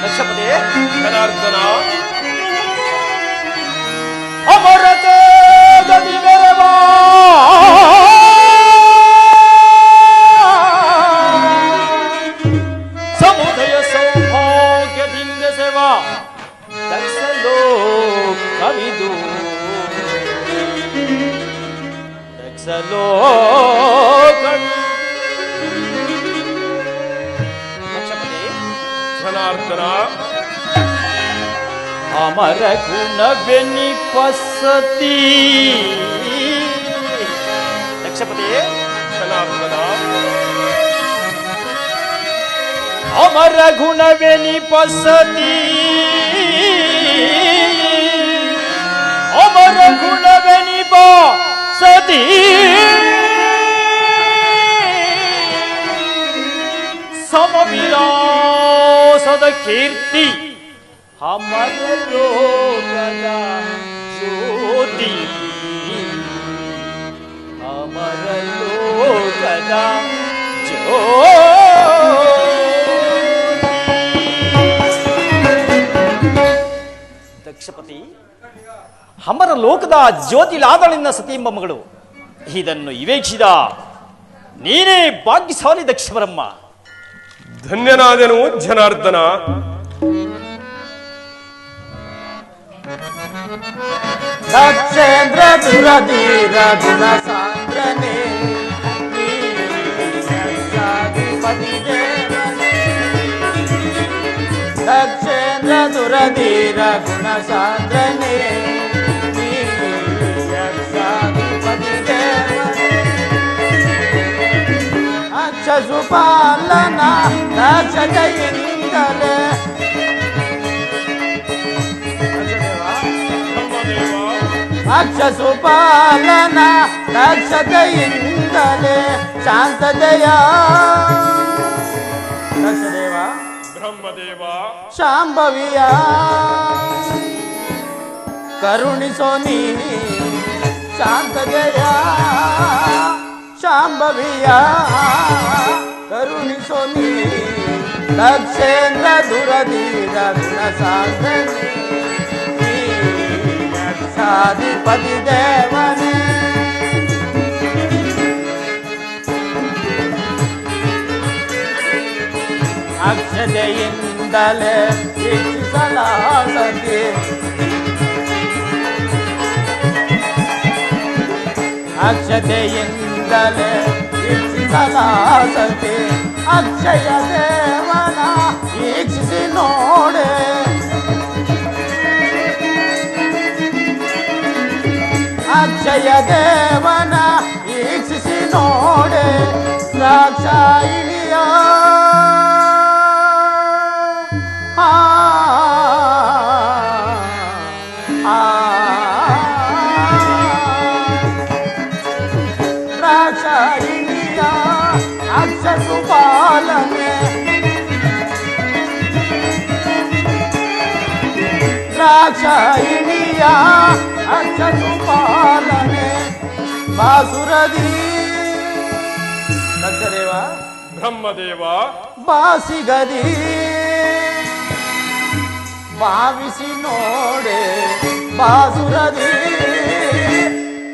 ಲಕ್ಷಪತಿ ಧನಾರ್ದನ ಅಮರ ತೇಜದಿ ಮೆರೆವಾ ಸಮುದಯ ಸೌಭಾಗ್ಯದಿಂದ ಸೇವಾ ದಕ್ಷಲೋ ಕವಿದು ಧನಾರ್ದನ ಅಮರ ಗುಣವೆನಿ ಪಸತಿ ಲಕ್ಷಪತಿ ಧನಾರ್ದನ ಅಮರ ಗುಣವೆನಿ ಪಸತಿ ಅಮರ ಗುಣವೆನಿ ಸತಿ ಸಮವಿಲಾಸದ ಕೀರ್ತಿ ಅಮರ ಲೋಕದ ಜ್ಯೋತಿ ಅಮರ ಲೋಕದ ಜ್ಯೋತಿ ಅಮರ ಲೋಕದ ಜ್ಯೋತಿಲಾದಳಿನ ಸತಿ ಎಂಬ ಮಗಳು. ಇದನ್ನು ವಿವೇಕ್ಷಿಸಿದ ನೀನೇ ಭಾಗ್ಯಶಾಲಿ ದಕ್ಷ ಬ್ರಹ್ಮ. ಧನ್ಯನಾದೆನು ಜನಾರ್ದನ. ದಕ್ಷೇಂದ್ರ ದುರಧೀರ ಗುಣ ಸಾಂದ್ರನೇ ದಕ್ಷೇಂದ್ರ ದುರಧೀರ ಗುಣ ಸಾಂದ್ರನೇ ಅಕ್ಷಸುಪಾಲನ ದಕ್ಷತೆಯಿಂದಲೇ ಅಕ್ಷಸುಪಾಲನ ದಕ್ಷತೆಯಿಂದಲೇ ಶಾಂತತೆಯ ದಕ್ಷದೇವ ಬ್ರಹ್ಮದೇವ ಶಾಂಭವಿಯ ಕರುಣಿಸೋ ನೀ ಶಾಂತತೆಯ ಶಾಂಭವಿಯ ಕರುಣಿಸೋ ನೀ ದಕ್ಷೇಂದ್ರ ದುರಧೀರ ಗುಣ ಸಾಧನೆ ಯಕ್ಷಾಧಿಪತಿ ದೇವನೇ ಅಕ್ಷತೆಯಿಂದಲೇ ಶಿಕ್ಷಿಸಲಾಸದೆ ಅಕ್ಷತೆಯಿಂದಲೇ ಶಿಕ್ಷಿಸಲಾಸದೆ ಅಕ್ಷಯ ದೇವನ ವೀಕ್ಷಿಸಿ ನೋಡೆ ಅಕ್ಷಯ ದೇವನ ವೀಕ್ಷಿಸಿ ನೋಡೆ ದ್ರಾಕ್ಷಾಯಿಣಿಯ ದ್ರಾಕ್ಷಾಯಿಣಿಯ ಅಕ್ಷಸುಪಾಲನೆ ದ್ರಾಕ್ಷಾಯಿಣಿಯ ಅಕ್ಷಸುಪಾಲನೆ ಬಾಸುರದಿ ದಕ್ಷದೇವ ಬ್ರಹ್ಮದೇವ ಬಾಸಿಗದಿ ಭಾವಿಸಿ ನೋಡೆ ಬಾಸುರದಿ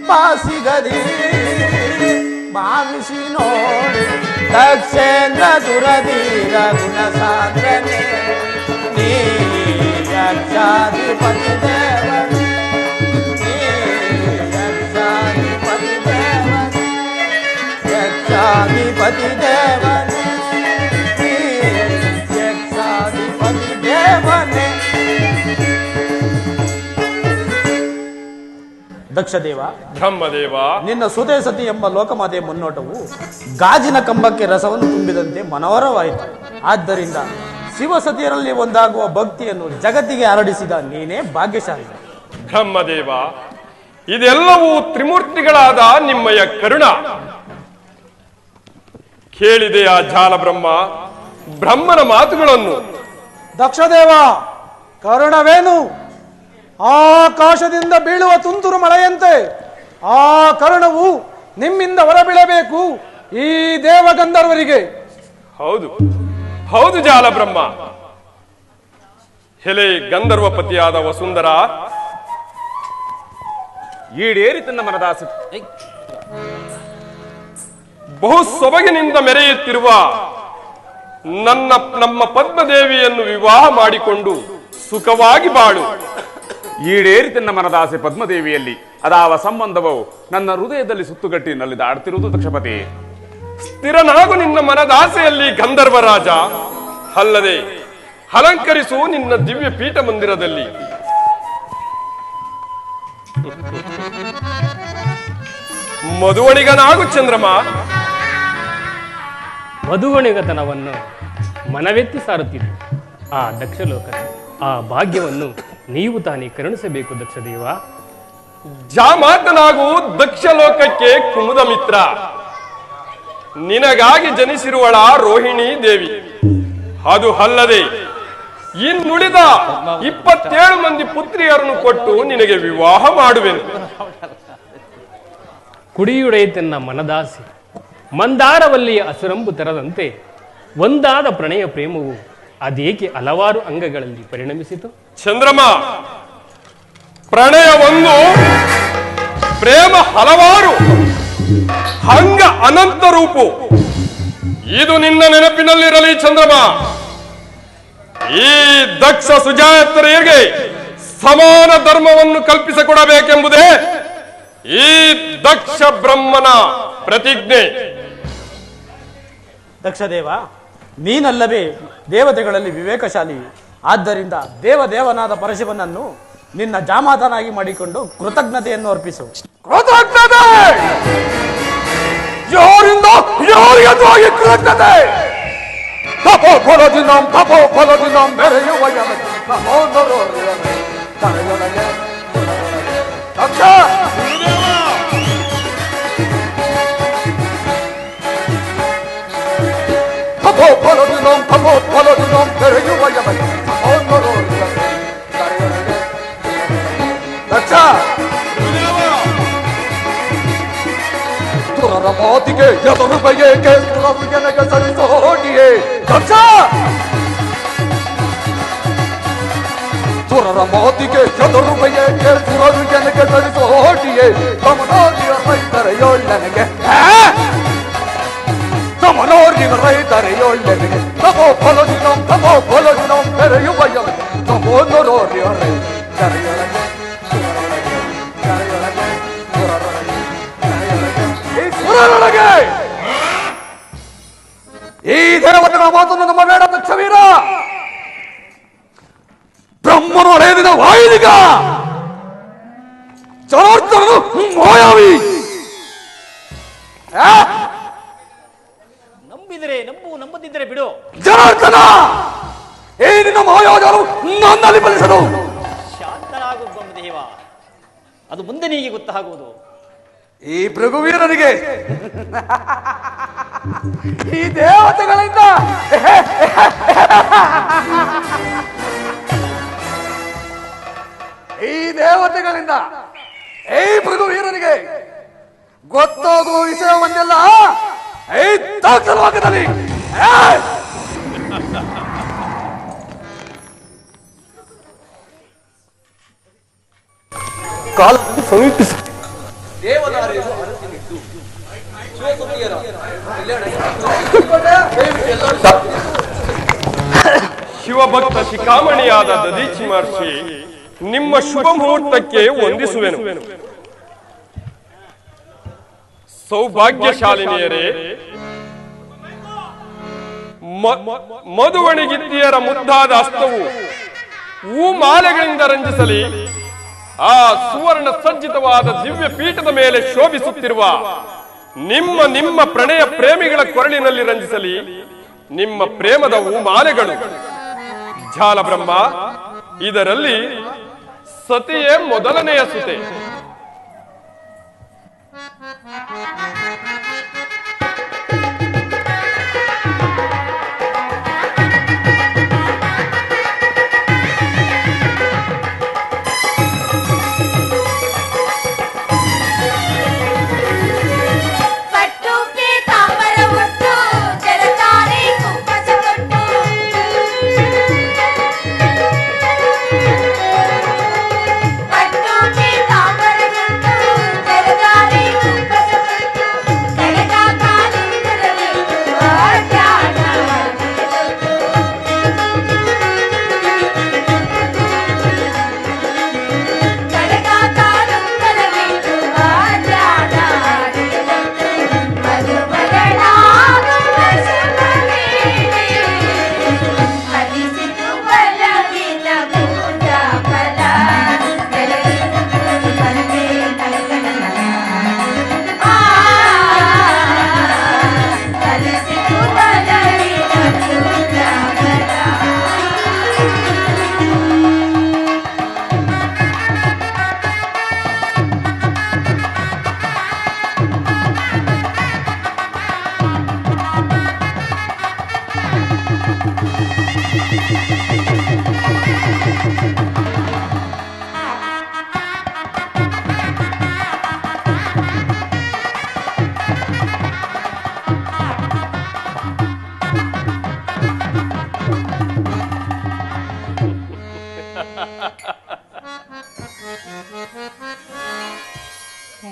ಬಾಸಿಗದಿ ಭಾವಿಸಿ ನೋಡೆ ದಕ್ಷೇಂದ್ರ ದುರಧೀರ ಗುಣ ಸಾಂದ್ರನೆ ನೀ ಯಕ್ಷಾಧಿಪತಿ ದೇವನೇ ನೀ ಯಕ್ಷಾಧಿಪತಿ ದೇವನೇ ಯಕ್ಷಾಧಿಪತಿ ದೇವನೇ ನೀ ಯಕ್ಷಾಧಿಪತಿ ದೇವನೇ. ದಕ್ಷದೇವ ಬ್ರಹ್ಮದೇವ ನಿನ್ನ ಸುತೆ ಸತಿ ಎಂಬ ಲೋಕಮಾತೆ ಮುನ್ನೋಟವು ಗಾಜಿನ ಕಂಬಕ್ಕೆ ರಸವನ್ನು ತುಂಬಿದಂತೆ ಮನೋಹರವಾಯಿತು. ಆದ್ದರಿಂದ ಶಿವಸತಿಯರಲ್ಲಿ ಒಂದಾಗುವ ಭಕ್ತಿಯನ್ನು ಜಗತ್ತಿಗೆ ಹರಡಿಸಿದ ನೀನೇ ಭಾಗ್ಯಶಾಲಿ. ಬ್ರಹ್ಮದೇವ ಇದೆಲ್ಲವೂ ತ್ರಿಮೂರ್ತಿಗಳಾದ ನಿಮ್ಮಯ ಕರುಣ. ಕೇಳಿದೆಯ ಜಾಲ ಬ್ರಹ್ಮನ ಮಾತುಗಳನ್ನು? ದಕ್ಷದೇವ, ಕರುಣವೇನು? ಆಕಾಶದಿಂದ ಬೀಳುವ ತುಂತುರು ಮಳೆಯಂತೆ ಆ ಕರುಣವು ನಿಮ್ಮಿಂದ ಹೊರಬೀಳಬೇಕು ಈ ದೇವಗಂಧರ್ವರಿಗೆ. ಹೌದು ಹೌದು ಜಾಲ ಬ್ರಹ್ಮ. ಹೆಲೆ ಗಂಧರ್ವಪತಿಯಾದ ವಸುಂಧರ, ಈಡೇರಿ ತನ್ನ ಮನದಾಸೆ ಬಹು ಸೊಬಗಿನಿಂದ ಮೆರೆಯುತ್ತಿರುವ ನಮ್ಮ ಪದ್ಮದೇವಿಯನ್ನು ವಿವಾಹ ಮಾಡಿಕೊಂಡು ಸುಖವಾಗಿ ಬಾಳು. ಈಡೇರಿ ತನ್ನ ಮನದಾಸೆ ಪದ್ಮದೇವಿಯಲ್ಲಿ ಅದಾವ ಸಂಬಂಧವು ನನ್ನ ಹೃದಯದಲ್ಲಿ ಸುತ್ತುಗಟ್ಟಿ ನಲಿದಾಡುತ್ತಿರುವುದು ದಕ್ಷಪತಿ. ಸ್ಥಿರನಾಗು ನಿನ್ನ ಮನದಾಸೆಯಲ್ಲಿ ಗಂಧರ್ವರಾಜ. ಅಲ್ಲದೆ ಅಲಂಕರಿಸು ನಿನ್ನ ದಿವ್ಯ ಪೀಠ ಮಂದಿರದಲ್ಲಿ. ಮಧುವಣಿಗನಾಗು ಚಂದ್ರಮ. ಮಧುವಣಿಗತನವನ್ನು ಮನವೆತ್ತಿ ಸಾರುತ್ತಿದ್ದು ಆ ದಕ್ಷಲೋಕದ ಆ ಭಾಗ್ಯವನ್ನು ನೀವು ತಾನೇ ಕರುಣಿಸಬೇಕು ದಕ್ಷದೇವ. ಜಾಮಾತನಾಗು ದಕ್ಷ ಲೋಕಕ್ಕೆ ಕುಮುದ ಮಿತ್ರ. ನಿನಗಾಗಿ ಜನಿಸಿರುವಳ ರೋಹಿಣಿ ದೇವಿ. ಅದು ಅಲ್ಲದೆ ಇನ್ನುಳಿದ 27 ಮಂದಿ ಪುತ್ರಿಯರನ್ನು ಕೊಟ್ಟು ನಿನಗೆ ವಿವಾಹ ಮಾಡುವೆನು. ಕುಡಿಯುಡೆಯತನ್ನ ಮನದಾಸೆ ಮಂದಾರವಲ್ಲಿಯ ಅಸುರಂಬು ತೆರದಂತೆ ಒಂದಾದ ಪ್ರಣಯ ಪ್ರೇಮವು ಅದೇಕೆ ಹಲವಾರು ಅಂಗಗಳಲ್ಲಿ ಪರಿಣಮಿಸಿತು? ಚಂದ್ರಮ, ಪ್ರಣಯ ಒಂದು, ಪ್ರೇಮ ಹಲವಾರು, ಹಂಗ ಅನಂತ ರೂಪು. ಇದು ನಿನ್ನ ನೆನಪಿನಲ್ಲಿರಲಿ ಚಂದ್ರಮ. ಈ ದಕ್ಷ ಸುಜಾತರಿಗೆ ಸಮಾನ ಧರ್ಮವನ್ನು ಕಲ್ಪಿಸಿಕೊಡಬೇಕೆಂಬುದೇ ಈ ದಕ್ಷ ಬ್ರಹ್ಮನ ಪ್ರತಿಜ್ಞೆ. ದಕ್ಷದೇವ, ನೀನಲ್ಲವೇ ದೇವತೆಗಳಲ್ಲಿ ವಿವೇಕಶಾಲಿ. ಆದ್ದರಿಂದ ದೇವನಾದ ಪರಶಿವನನ್ನು ನಿನ್ನ ಜಾಮಾತನಾಗಿ ಮಾಡಿಕೊಂಡು ಕೃತಜ್ಞತೆಯನ್ನು ಅರ್ಪಿಸು. ಕೃತಜ್ಞತೆ ಯಾರಿಂದ ಯಾರಿಗಾಗಿ ಕೃತಜ್ಞತೆ? ತಪೋಫಲದಿಂದ ಮೆರೆಯುವ ದಕ್ಷ ತಪೋಫಲದಿಂದ ಮೆರೆಯುವ ದಕ್ಷ ಸುರರ ಮಾತಿಗೆ ಎದುರು ಬಗೆಗೆ ಸುರರು ಜನಗೆ ಸರಿಸೋ ಹೋಗಿಯೇ ದಕ್ಷ. ಸುರರ ಮಾತಿಗೆ ಎದುರು ಬಗೆಗೆ ಸುರರು ಜನಗೆ ಸರಿಸೋ ಹೋಗಿಯೇ ತಮನೋರಿಯ ರೈತರೆಯೋಳ್ಳನಿಗೆ ತಮನೋರಿಯ ರೈತರೆಯೋಳ್ಳನಿಗೆ ತಮೋ ಫಲದಿನ ಬೆರೆಯುವ ತಮೋನೋರಿಯ ರೈತರೆಯೊಳಗೆ ಈ ದೇವತೆಗಳ ಮಾತನ್ನು ನಮ್ಮ ಬೇಡ ದಕ್ಷವೀರ. ಬ್ರಹ್ಮನು ಹಳೆಯದಿನ ವಾಯುದಿಗ, ಜನಾರ್ದನನು ಮಾಯಾವಿ. ನಂಬಿದರೆ ನಂಬು, ನಂಬದಿದ್ದರೆ ಬಿಡು. ಜನಾರ್ದನ, ಈ ನಿನ್ನ ಮಾಯಾಜಾಲವು ನನ್ನಲ್ಲಿ ಫಲಿಸದು. ಶಾಂತನಾಗು ಬ್ರಹ್ಮದೇವ, ಅದು ಮುಂದೆ ನೀಗೆ ಗೊತ್ತಾಗುವುದು. ಈ ಭೃಗುವೀರನಿಗೆ ಈ ದೇವತೆಗಳಿಂದ ಈ ಭೃಗುವೀರನಿಗೆ ಗೊತ್ತಾಗುವ ವಿಷಯವನ್ನೆಲ್ಲ ಈ ದಾಖಲವಾಗದಲ್ಲಿ ಕಾಲ ಸಮೀಪಿಸ ಶಿವಭಕ್ತ ಶಿಖಾಮಣಿಯಾದ ದದೀಚಿ ಮಹರ್ಷಿ, ನಿಮ್ಮ ಶುಭ ಮುಹೂರ್ತಕ್ಕೆ ವಂದಿಸುವೆನು. ಸೌಭಾಗ್ಯಶಾಲಿನಿಯರೇ, ಮಧುವಣಿಗಿತ್ತಿಯರ ಮುದ್ದಾದ ಹಸ್ತವು ಹೂಮಾಲೆಗಳಿಂದ ರಂಜಿಸಲಿ. ಆ ಸುವರ್ಣ ಸಜ್ಜಿತವಾದ ದಿವ್ಯ ಪೀಠದ ಮೇಲೆ ಶೋಭಿಸುತ್ತಿರುವ ನಿಮ್ಮ ಪ್ರಣಯ ಪ್ರೇಮಿಗಳ ಕೊರಳಿನಲ್ಲಿ ರಂಜಿಸಲಿ ನಿಮ್ಮ ಪ್ರೇಮದ ಹೂಮಾಲೆಗಳು. ಜಾಲ ಬ್ರಹ್ಮ, ಇದರಲ್ಲಿ ಸತಿಯೇ ಮೊದಲನೆಯ ಸುತೆ.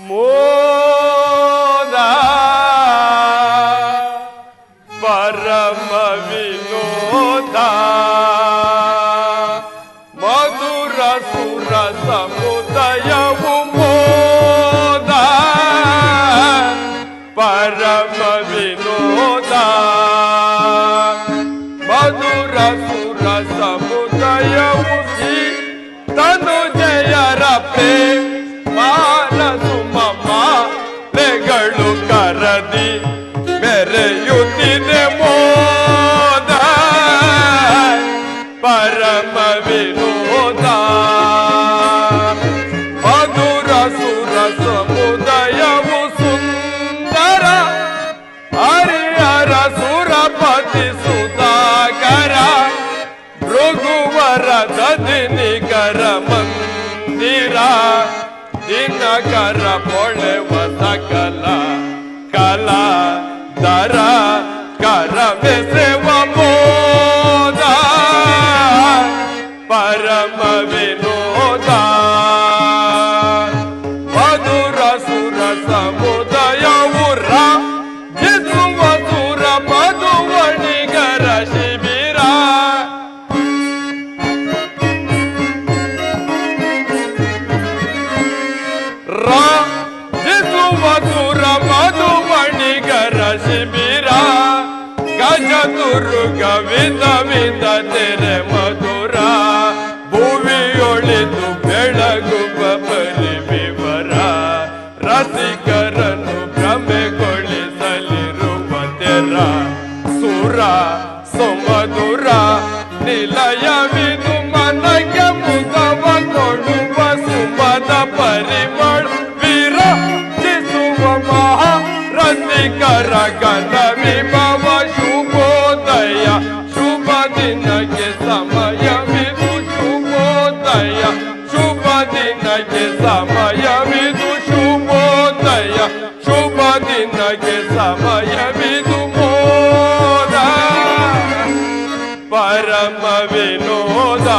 ಮೋದ ಪರಮ ವಿನೋದ ಮಧುರ ಸುರ ಸಮುದಯವು ಮೋದ ಪರಮ ವಿನೋದ ಮಧುರ ಸುರ ಸಮುದಯವು ತನು ಜಯರಪೆ ಮಾನಸು ಮಮಲೆಗಳು ಕರದಿ ಮೆರೆಯುತ್ತಿದೆ ಮೋದ ಪರಮ ವಿನೋದ ಮಧುರ ಸುರ ಸಮುದಯವು ಸುಂದರ ಹರಿಹರ ಸುರಪತಿ ಸುಧಾಕರ ಭೃಗುವರ ದಧಿನಿಕರ ಮಂದಿರ ದಿನಕರ ಪೊಳೆವ ಸಕಲ ಕಲಾ ದರ ಕರ ಬೆಸೆವ ಮೋದ ಪರಮ ವಿನೋದ ಮಧುರ ಸುರ ಸಮುದಯವು ಜಿಸುವ ಸುರ ಮಧುವಣಿಗರ ಶಿಬಿರ ಜಿಸುವ ಸುರ ಮಧುವಣಿಗರ ಶಿಬಿರ ಗಜ ದುರ್ಗ ವಿಧ ವಿಧ ತೆರೆ ಮಧುರ ಭುವಿಯೊಳಿದು ಬೆಳಗುವ ಪರಿವಿವರ ರಸಿಕರನ್ನು ಭ್ರಮೆಗೊಳಿಸಲಿರುವ ತೆರ ಸುರ ಸುಮಧುರ ನಿಲಯವಿದು ಮನಗೆ ಮುದವ ಕೊಡುವ ಸುಮದ ಪರಿಮಳ ವಿರಚಿಸುವ ಮಹಾ ರಸಿಕರ ಗಣ ವಿಭವ ಶುಭೋದಯ ಶುಭ ದಿನಕ್ಕೆ ಸಮಯವಿದು ಶುಭೋದಯ ಶುಭ ದಿನಕ್ಕೆ ಸಮಯವಿದು ಶುಭೋದಯ ಶುಭ ದಿನಕ್ಕೆ ಸಮಯವಿದು ಮೋದ ಪರಮ ವಿನೋದ